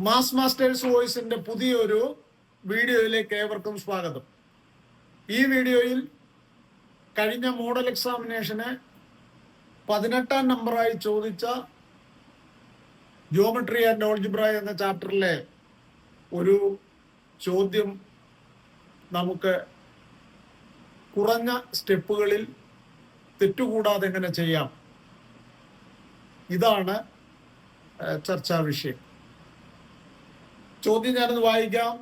Mass masters വോയിസിന്റെ പുതിയൊരു വീഡിയോയിലേക്ക് ഏവർക്കും സ്വാഗതം. ഈ വീഡിയോയിൽ കഴിഞ്ഞ മോഡൽ എക്സാമിനേഷന് 18ാം നമ്പറായി ചോദിച്ച ജിയോമെട്രി ആൻഡ് ആൾജിബ്ര എന്ന ചാപ്റ്ററിലെ ഒരു ചോദ്യം നമുക്ക് കുറഞ്ഞ സ്റ്റെപ്പുകളിൽ തെറ്റുകൂടാതെ എങ്ങനെ ചെയ്യാം, ഇതാണ് ചർച്ചാ വിഷയം. ചോദ്യം ഞാനത് വായിക്കാം.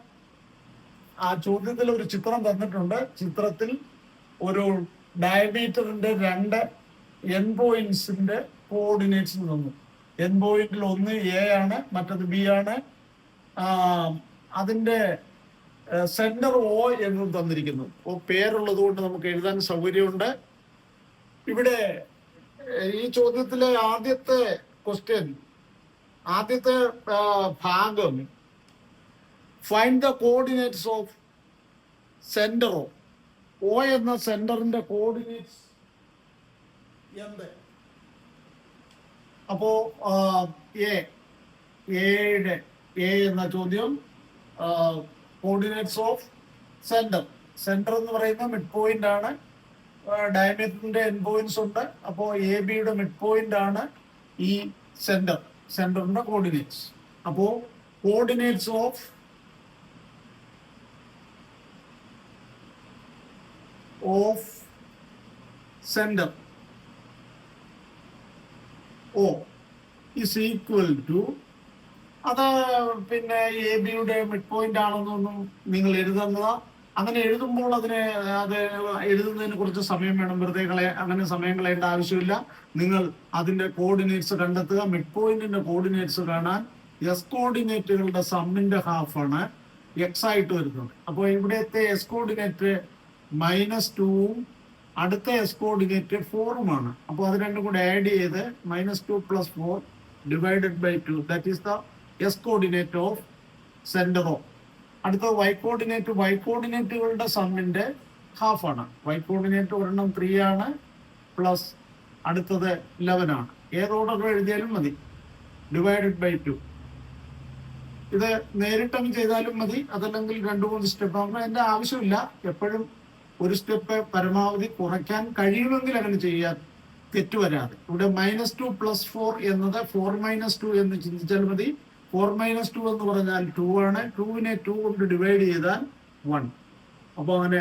ആ ചോദ്യത്തിൽ ഒരു ചിത്രം തന്നിട്ടുണ്ട്. ചിത്രത്തിൽ ഒരു ഡയമീറ്ററിന്റെ 2 എൻ പോയിന്റ്സിന്റെ കോർഡിനേറ്റ്സ് തന്നു. എൻ പോയിന്റിൽ ഒന്ന് എ ആണ്, മറ്റത് ബി ആണ്. അതിന്റെ സെന്റർ ഒ എന്നും തന്നിരിക്കുന്നു. പേരുള്ളത് കൊണ്ട് നമുക്ക് എഴുതാൻ സൗകര്യമുണ്ട്. ഇവിടെ ഈ ചോദ്യത്തിലെ ആദ്യത്തെ ഭാഗം find the coordinates of centre O എന്ന സെന്ററിന്റെ കോർഡിനേറ്റ്സ് എന്ത്? അപ്പോ എ എന്ന ചോദ്യം കോർഡിനേറ്റ്സ് ഓഫ് സെന്റർ എന്ന് പറയുന്ന മിഡ് പോയിന്റ് ആണ്. ഡയമീറ്ററിന്റെ എൻ പോയിന്റ്സ് ഉണ്ട്. അപ്പോൾ എ ബിയുടെ മിഡ് പോയിന്റ് ആണ് ഈ സെന്ററിന്റെ കോർഡിനേറ്റ്സ്. അപ്പോ coordinates of centre O is equal to, അത് പിന്നെ എ ബിയുടെ മിഡ് പോയിന്റ് ആണെന്നൊന്നും നിങ്ങൾ എഴുതുന്നതാ. അങ്ങനെ എഴുതുമ്പോൾ അത് എഴുതുന്നതിന് കുറച്ച് സമയം വേണം. വെറുതെ അങ്ങനെ സമയം കളയേണ്ട ആവശ്യമില്ല. നിങ്ങൾ അതിന്റെ കോർഡിനേറ്റ്സ് കണ്ടെത്തുക. മിഡ് പോയിന്റിന്റെ കോർഡിനേറ്റ്സ് കാണാൻ എസ് കോർഡിനേറ്റുകളുടെ സമ്മിന്റെ ഹാഫ് ആണ് എക്സ് ആയിട്ട് വരുന്നത്. അപ്പോൾ ഇവിടത്തെ എസ് കോർഡിനേറ്റ് -2ഉം അടുത്ത എസ് കോർഡിനേറ്റ് 4ഉമാണ്. അപ്പോൾ അത് രണ്ടും കൂടെ ആഡ് ചെയ്ത് -2 + 4 divided by 2, that is the x coordinate of centre O. അടുത്ത വൈ കോർഡിനേറ്റുകളുടെ സമ്മിന്റെ ഹാഫ് ആണ്. വൈ കോർഡിനേറ്റ് ഒരെണ്ണം 3 ആണ്, പ്ലസ് അടുത്തത് 11 ആണ്. ഏത് ഓർഡർ എഴുതിയാലും മതി. Divided by 2. ഇത് നേരിട്ടങ്ങ് ചെയ്താലും മതി, അതല്ലെങ്കിൽ 2-3 സ്റ്റെപ്പ് ആകുമ്പോൾ അതിന്റെ ആവശ്യമില്ല. എപ്പോഴും ഒരു സ്റ്റെപ്പ് പരമാവധി കുറയ്ക്കാൻ കഴിയുമെങ്കിൽ അങ്ങനെ ചെയ്യാൻ തെറ്റുവരാതെ. ഇവിടെ -2 + 4 എന്നത് 4 - 2 എന്ന് ചിന്തിച്ചാൽ മതി. 4 - 2 എന്ന് പറഞ്ഞാൽ 2 ആണ്. 2നെ 2 കൊണ്ട് ഡിവൈഡ് ചെയ്താൽ 1. അപ്പോൾ അങ്ങനെ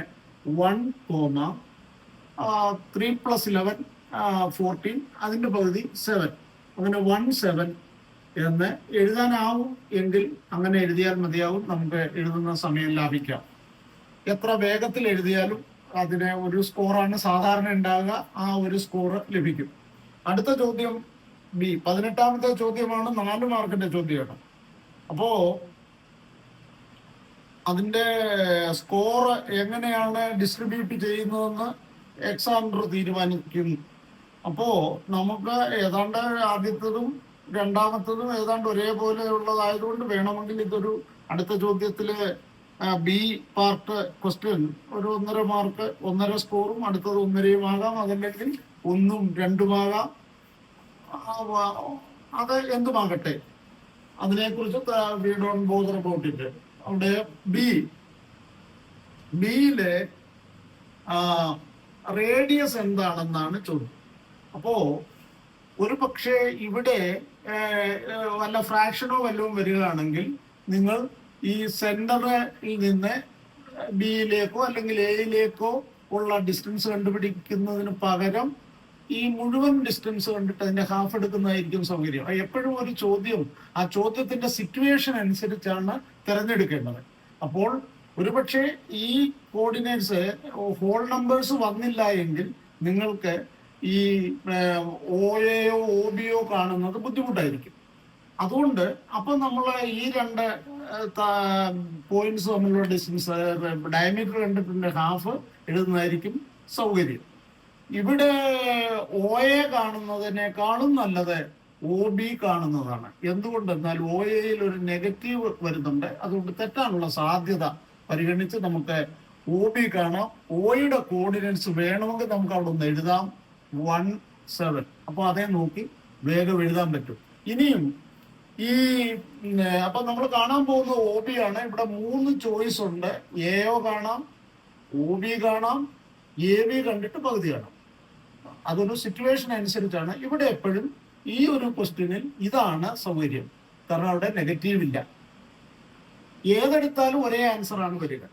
1, 3 + 11 14, അതിന്റെ പകുതി 7. അങ്ങനെ 17 എന്ന് എഴുതാനാവും എങ്കിൽ അങ്ങനെ എഴുതിയാൽ മതിയാവും. നമുക്ക് എഴുതുന്ന സമയം ലാഭിക്കാം. എത്ര വേഗത്തിൽ എഴുതിയാലും അതിന് ഒരു സ്കോറാണ് സാധാരണ ഉണ്ടാകുക. ആ ഒരു സ്കോർ ലഭിക്കും. അടുത്ത ചോദ്യം ബി, 18ാമത്തെ ചോദ്യമാണ്. 4 മാർക്കിന്റെ ചോദ്യമാണ്. അപ്പോ അതിന്റെ സ്കോർ എങ്ങനെയാണ് ഡിസ്ട്രിബ്യൂട്ട് ചെയ്യുന്നതെന്ന് എക്സാമിനർ തീരുമാനിക്കും. അപ്പോ നമുക്ക് ഏതാണ്ട് ആദ്യത്തതും രണ്ടാമത്തതും ഏതാണ്ട് ഒരേപോലെ ഉള്ളതായതുകൊണ്ട് വേണമെങ്കിൽ ഇതൊരു അടുത്ത ചോദ്യത്തില് ബി പാർട്ട് ക്വസ്റ്റ്യൻ ഒരു 1.5 മാർക്ക്, 1.5 സ്കോറും അടുത്തത് 1.5 ആകാം, അതല്ലെങ്കിൽ 1ഉം 2ഉം ആകാം. അത് എന്തുമാകട്ടെ, അതിനെക്കുറിച്ച് we don't bother about it. അവിടെ ബിയിലെ റേഡിയസ് എന്താണെന്നാണ് ചോദ്യം. അപ്പോ ഒരു പക്ഷേ ഇവിടെ വല്ല ഫ്രാക്ഷനോ വല്ലതും വരികയാണെങ്കിൽ നിങ്ങൾ ഈ സെന്ററിൽ നിന്ന് ബിയിലേക്കോ അല്ലെങ്കിൽ എയിലേക്കോ ഉള്ള ഡിസ്റ്റൻസ് കണ്ടുപിടിക്കുന്നതിന് പകരം ഈ മുഴുവൻ ഡിസ്റ്റൻസ് കണ്ടിട്ട് അതിന്റെ ഹാഫ് എടുക്കുന്നതായിരിക്കും സൗകര്യം. എപ്പോഴും ഒരു ചോദ്യം ആ ചോദ്യത്തിന്റെ സിറ്റുവേഷൻ അനുസരിച്ചാണ് തിരഞ്ഞെടുക്കേണ്ടത്. അപ്പോൾ ഒരുപക്ഷെ ഈ കോർഡിനേറ്റ്സ് ഹോൾ നമ്പേഴ്സ് വന്നില്ല എങ്കിൽ നിങ്ങൾക്ക് ഈ OAയോ OBയോ കാണുന്നത് ബുദ്ധിമുട്ടായിരിക്കും. അതുകൊണ്ട് അപ്പൊ നമ്മൾ ഈ 2 പോയിന്റ്സ് തമ്മിലുള്ള ഡിസ്റ്റൻസ് ഡയമീറ്റർ കണ്ടിട്ടുണ്ട് ഹാഫ് എഴുതുന്നതായിരിക്കും സൗകര്യം. ഇവിടെ OA കാണുന്നതിനേക്കാളും നല്ലത് OB കാണുന്നതാണ്. എന്തുകൊണ്ടെന്നാൽ OAയിൽ ഒരു നെഗറ്റീവ് വരുന്നുണ്ട്. അതുകൊണ്ട് തെറ്റാനുള്ള സാധ്യത പരിഗണിച്ച് നമുക്ക് OB കാണാം. Oയുടെ കോർഡിനേറ്റ്സ് വേണമെങ്കിൽ നമുക്ക് അവിടെ ഒന്ന് എഴുതാം, 1, 7. അപ്പോൾ അതേ നോക്കി വേഗം എഴുതാൻ പറ്റും. ഇനിയും ഈ അപ്പൊ നമ്മൾ കാണാൻ പോകുന്നത് ഒ ബി ആണ്. ഇവിടെ 3 ചോയ്സ് ഉണ്ട്. എയോ കാണാം, ഒ ബി കാണാം, എ ബി കണ്ടിട്ട് പകുതി കാണാം. അതൊരു സിറ്റുവേഷൻ അനുസരിച്ചാണ്. ഇവിടെ എപ്പോഴും ഈ ഒരു ക്വസ്റ്റ്യനിൽ ഇതാണ് സൗകര്യം, കാരണം അവിടെ നെഗറ്റീവ് ഇല്ല. ഏതെടുത്താലും ഒരേ ആൻസർ ആണ് വരിക.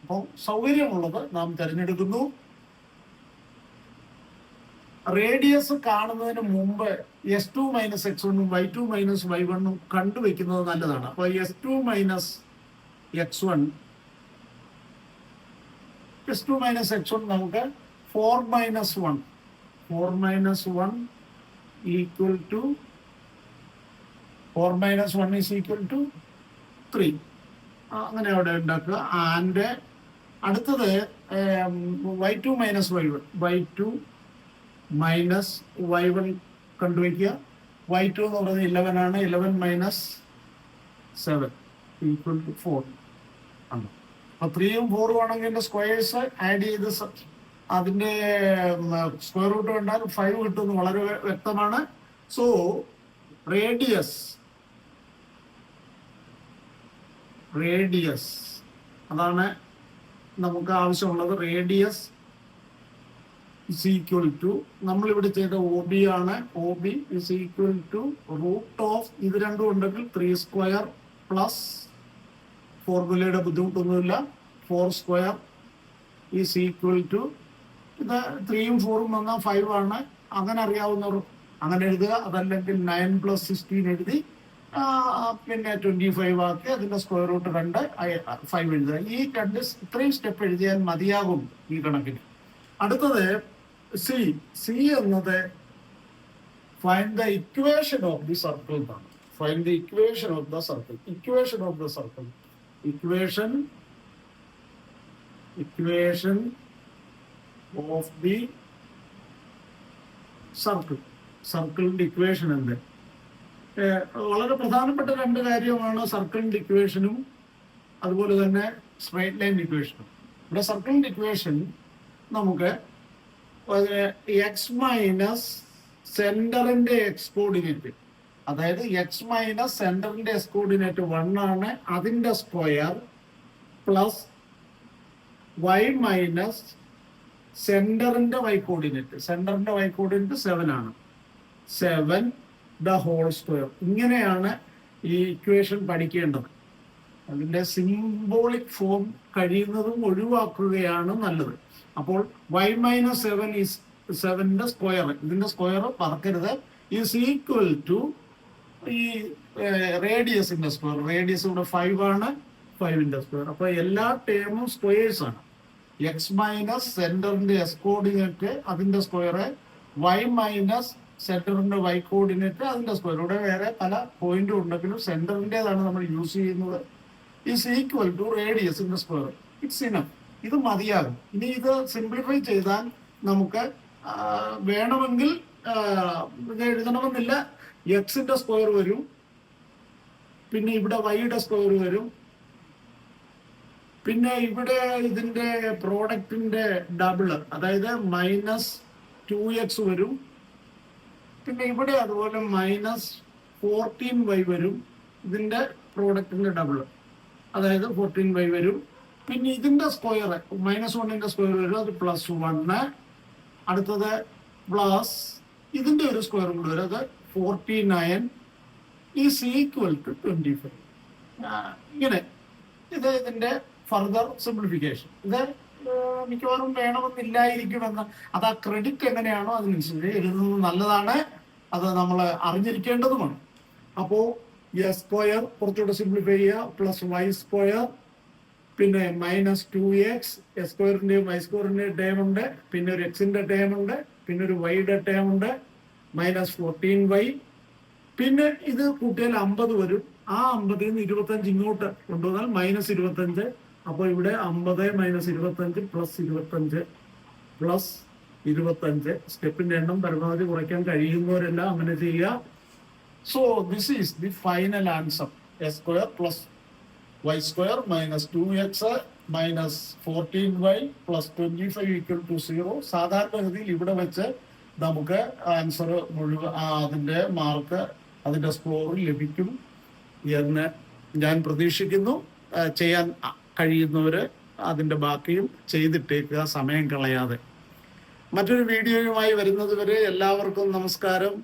അപ്പോൾ സൗകര്യമുള്ളത് നാം തിരഞ്ഞെടുക്കുന്നു. റേഡിയസ് കാണുന്നതിന് മുമ്പ് S2 - x1 y2 - y1 കണ്ടുവെക്കുന്നത് നല്ലതാണ്. അപ്പൊ S2 - x1 നമുക്ക് 4 - 1 equal to 4 - 1 is equal to 3. അങ്ങനെ അവിടെ ഉണ്ടാക്കുക. ആൻഡ് അടുത്തത് y2 - y1 y1 കണ്ടുവയ്ക്കുക. y2 എന്ന് പറയുന്നത് 11 ആണ്. 11 - 7 ഈക്വൽ ടു 4 ആണ്. അപ്പൊ 3ഉം 4ഉം ആണെങ്കിൽ എന്റെ സ്ക്വയേഴ്സ് ആഡ് ചെയ്ത് അതിന്റെ സ്ക്വയർ റൂട്ട് കണ്ടാൽ 5 കിട്ടുമെന്ന് വളരെ വ്യക്തമാണ്. സോ റേഡിയസ് അതാണ് നമുക്ക് ആവശ്യമുള്ളത്. റേഡിയസ് ഇസ് ഈക്വൽ ടു, നമ്മളിവിടെ ചെയ്ത ഒ ബി ആണ്. O B is equal to root of, ഇത് രണ്ടും ഉണ്ടെങ്കിൽ 3² പ്ലസ്, ഫോർമുലയുടെ ബുദ്ധിമുട്ടൊന്നുമില്ല, 4² ഈസ് ഈക്വൽ ടു, ഇത് 3ഉം 4ഉം വന്നാൽ 5 ആണ്. അങ്ങനെ അറിയാവുന്നവർ അങ്ങനെ എഴുതുക. അതല്ലെങ്കിൽ 9 + 16 എഴുതി പിന്നെ 25 ആക്കി അതിന്റെ സ്ക്വയർ റൂട്ട് 2 5 എഴുതുക. ഈ ഇത്രയും സ്റ്റെപ്പ് എഴുതിയാൽ മതിയാകും ഈ കണക്കിന്. അടുത്തത് സി എന്നത് find the equation of the circle എന്നാണ്. Find the equation of the circle. Equation of the circle, equation of the circle. സർക്കിളിന്റെ ഇക്വേഷൻ എന്ത്? വളരെ പ്രധാനപ്പെട്ട 2 കാര്യമാണ് സർക്കിളിന്റെ ഇക്വേഷനും അതുപോലെ തന്നെ സ്ട്രൈറ്റ് ലൈൻ ഇക്വേഷനും. ഇവിടെ സർക്കിളിന്റെ ഇക്വേഷൻ നമുക്ക് എക്സ് മൈനസ് സെന്ററിന്റെ എക്സ് കോർഡിനേറ്റ്, അതായത് എക്സ് മൈനസ് സെന്ററിന്റെ എക്സ് കോർഡിനേറ്റ് 1 ആണ്, അതിന്റെ സ്ക്വയർ പ്ലസ് വൈ മൈനസ് സെന്ററിന്റെ വൈ കോർഡിനേറ്റ്, 7 ആണ്, 7 ദ ഹോൾ സ്ക്വയർ. ഇങ്ങനെയാണ് ഈ ഇക്വേഷൻ പഠിക്കേണ്ടത്. അതിന്റെ സിംബോളിക് ഫോം കഴിയുന്നതും ഒഴിവാക്കുകയാണ് നല്ലത്. അപ്പോൾ y - 7 ഈസ് 7ന്റെ സ്ക്വയർ, ഇതിന്റെ സ്ക്വയർ പറക്കരുത്, ഈസ് ഈക്വൽ ടു ഈ റേഡിയസിന്റെ സ്ക്വയർ. റേഡിയസ് ഇവിടെ 5 ആണ്, 5ന്റെ സ്ക്വയർ. അപ്പൊ എല്ലാ ടേമും സ്ക്വയേഴ്സ് ആണ്. എക്സ് മൈനസ് സെന്ററിന്റെ എസ് കോർഡിനേറ്റ് അതിന്റെ സ്ക്വയർ, വൈ മൈനസ് സെന്ററിന്റെ വൈ കോർഡിനേറ്റ് അതിന്റെ സ്ക്വയർ. ഇവിടെ വേറെ പല പോയിന്റും ഉണ്ടെങ്കിലും സെന്ററിന്റേതാണ് നമ്മൾ യൂസ് ചെയ്യുന്നത്. ഈസ് ഈക്വൽ ടു റേഡിയസിന്റെ സ്ക്വയർ. It's enough. ഇത് മതിയാകും. ഇനി ഇത് സിംപ്ലിഫൈ ചെയ്താൽ നമുക്ക് വേണമെങ്കിൽ ഇത് എഴുതണമെന്നില്ല. എക്സിന്റെ സ്ക്വയർ വരും, പിന്നെ ഇവിടെ വൈയുടെ സ്ക്വയർ വരും, പിന്നെ ഇവിടെ ഇതിന്റെ പ്രോഡക്റ്റിന്റെ ഡബിള്, അതായത് -2x വരും, പിന്നെ ഇവിടെ അതുപോലെ -14y വരും, ഇതിന്റെ പ്രോഡക്റ്റിന്റെ ഡബിള്, അതായത് 14y വരും. പിന്നെ ഇതിന്റെ സ്ക്വയർ -1ന്റെ സ്ക്വയർ വരും, അത് +1. അടുത്തത് പ്ലസ് ഇതിന്റെ ഒരു സ്ക്വയർ കൂടെ വരും, അത് 49 ഈസ് ഈക്വൽ ടു 25. ഇങ്ങനെ ഇത് ഇതിന്റെ ഫർദർ സിംപ്ലിഫിക്കേഷൻ. ഇത് മിക്കവാറും വേണമെന്നില്ലായിരിക്കുമെന്ന്, അത് ആ ക്രെഡിറ്റ് എങ്ങനെയാണോ അതിനനുസരിച്ച് എഴുതുന്നത് നല്ലതാണ്. അത് നമ്മൾ അറിഞ്ഞിരിക്കേണ്ടതുമാണ്. അപ്പോ എസ് സ്ക്വയർ കുറച്ചുകൂടെ സിംപ്ലിഫൈ ചെയ്യുക, +y², പിന്നെ -2x, എസ് സ്ക്വയറിന്റെയും വൈ സ്ക്വയറിന്റെയും ടേം ഉണ്ട്, പിന്നെ ഒരു എക്സിന്റെ ടേം ഉണ്ട്, പിന്നെ ഒരു വൈയുടെ ടേം ഉണ്ട്, -14y. പിന്നെ ഇത് കൂട്ടിയാൽ 50 വരും. ആ 50ൽ നിന്ന് 25 ഇങ്ങോട്ട് കൊണ്ടുവന്നാൽ -25. അപ്പോൾ ഇവിടെ 50 - 25 +25 +25. സ്റ്റെപ്പിന്റെ എണ്ണം പരമാവധി കുറയ്ക്കാൻ കഴിയുന്നവരെല്ലാം അങ്ങനെ ചെയ്യുക. So this is the final answer. s² + y² -2x -14y +25 = 0. സാധാരണഗതിയിൽ ഇവിടെ വെച്ച് നമുക്ക് ആൻസർ മുഴുവൻ അതിന്റെ മാർക്ക് അതിന്റെ സ്കോർ ലഭിക്കും. എന്ന് ഞാൻ പ്രതീക്ഷിക്കുന്നു. ചെയ്യാൻ കഴിയുന്നവർ അതിൻ്റെ ബാക്കിയും ചെയ്തിട്ടേക്കുക, സമയം കളയാതെ. മറ്റൊരു വീഡിയോയുമായി വരുന്നത് വരെ എല്ലാവർക്കും നമസ്കാരം.